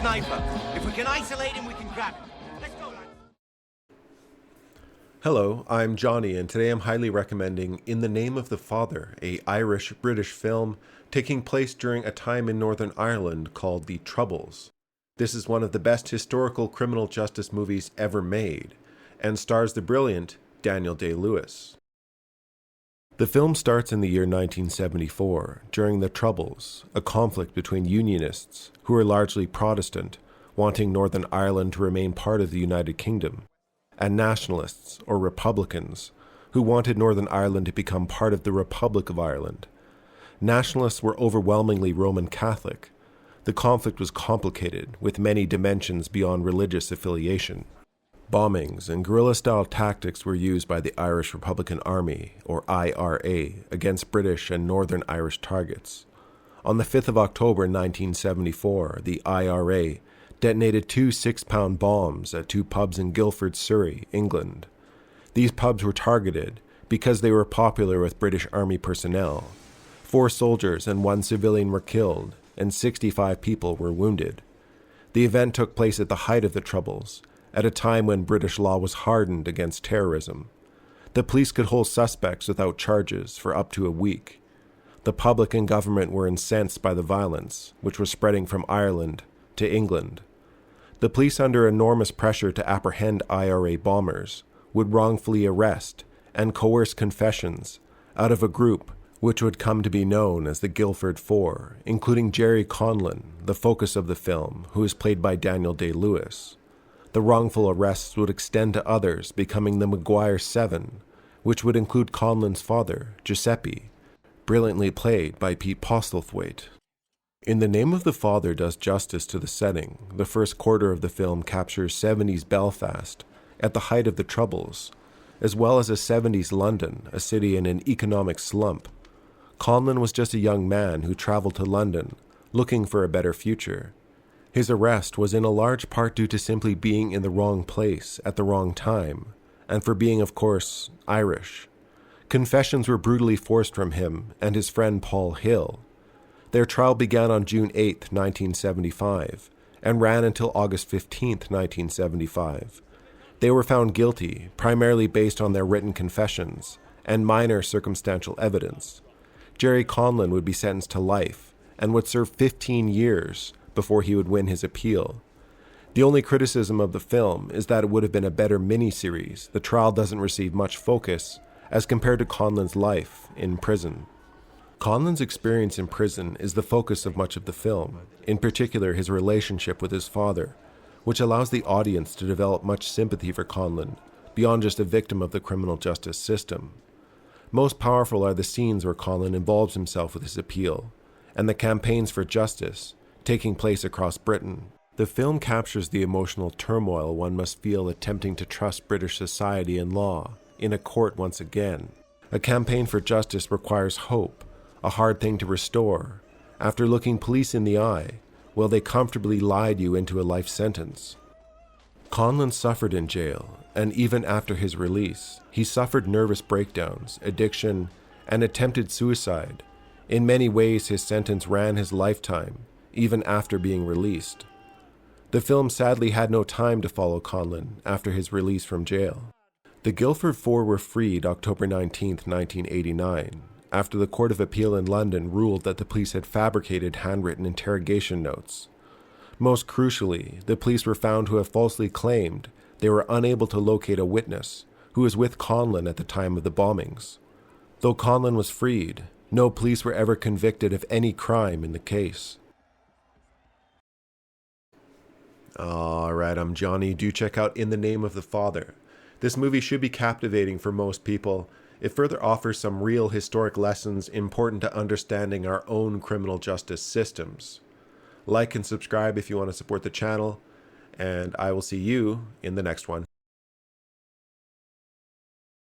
sniper. If we can isolate him, we can grab him. Let's go, lads. Hello, I'm Johnny, and today I'm highly recommending In the Name of the Father, a Irish-British film taking place during a time in Northern Ireland called The Troubles. This is one of the best historical criminal justice movies ever made, and stars the brilliant Daniel Day-Lewis. The film starts in the year 1974, during the Troubles, a conflict between Unionists, who are largely Protestant, wanting Northern Ireland to remain part of the United Kingdom, and Nationalists, or Republicans, who wanted Northern Ireland to become part of the Republic of Ireland. Nationalists were overwhelmingly Roman Catholic. The conflict was complicated, with many dimensions beyond religious affiliation. Bombings and guerrilla-style tactics were used by the Irish Republican Army, or IRA, against British and Northern Irish targets. On the 5th of October 1974, the IRA detonated two 6-pound bombs at two pubs in Guildford, Surrey, England. These pubs were targeted because they were popular with British Army personnel. 4 soldiers and 1 civilian were killed, and 65 people were wounded. The event took place at the height of the Troubles, at a time when British law was hardened against terrorism. The police could hold suspects without charges for up to a week. The public and government were incensed by the violence, which was spreading from Ireland to England. The police, under enormous pressure to apprehend IRA bombers, would wrongfully arrest and coerce confessions out of a group which would come to be known as the Guildford Four, including Gerry Conlon, the focus of the film, who is played by Daniel Day-Lewis. The wrongful arrests would extend to others, becoming the Maguire Seven, which would include Conlon's father, Giuseppe, brilliantly played by Pete Postlethwaite. In the Name of the Father does justice to the setting. The first quarter of the film captures 70s Belfast, at the height of the Troubles, as well as a 70s London, a city in an economic slump. Conlon was just a young man who traveled to London, looking for a better future. His arrest was in a large part due to simply being in the wrong place at the wrong time, and for being, of course, Irish. Confessions were brutally forced from him and his friend Paul Hill. Their trial began on June 8, 1975, and ran until August 15, 1975. They were found guilty, primarily based on their written confessions and minor circumstantial evidence. Gerry Conlon would be sentenced to life and would serve 15 years before he would win his appeal. The only criticism of the film is that it would have been a better miniseries. The trial doesn't receive much focus as compared to Conlon's life in prison. Conlon's experience in prison is the focus of much of the film, in particular his relationship with his father, which allows the audience to develop much sympathy for Conlon, beyond just a victim of the criminal justice system. Most powerful are the scenes where Conlon involves himself with his appeal, and the campaigns for justice taking place across Britain. The film captures the emotional turmoil one must feel attempting to trust British society and law in a court once again. A campaign for justice requires hope, a hard thing to restore, after looking police in the eye, while they comfortably lied you into a life sentence. Conlon suffered in jail, and even after his release, he suffered nervous breakdowns, addiction, and attempted suicide. In many ways, his sentence ran his lifetime, even after being released. The film sadly had no time to follow Conlon after his release from jail. The Guildford Four were freed October 19, 1989, after the Court of Appeal in London ruled that the police had fabricated handwritten interrogation notes. Most crucially, the police were found to have falsely claimed they were unable to locate a witness who was with Conlon at the time of the bombings. Though Conlon was freed, no police were ever convicted of any crime in the case. Alright, I'm Johnny. Do check out In the Name of the Father. This movie should be captivating for most people. It further offers some real historic lessons important to understanding our own criminal justice systems. Like and subscribe if you want to support the channel, and I will see you in the next one.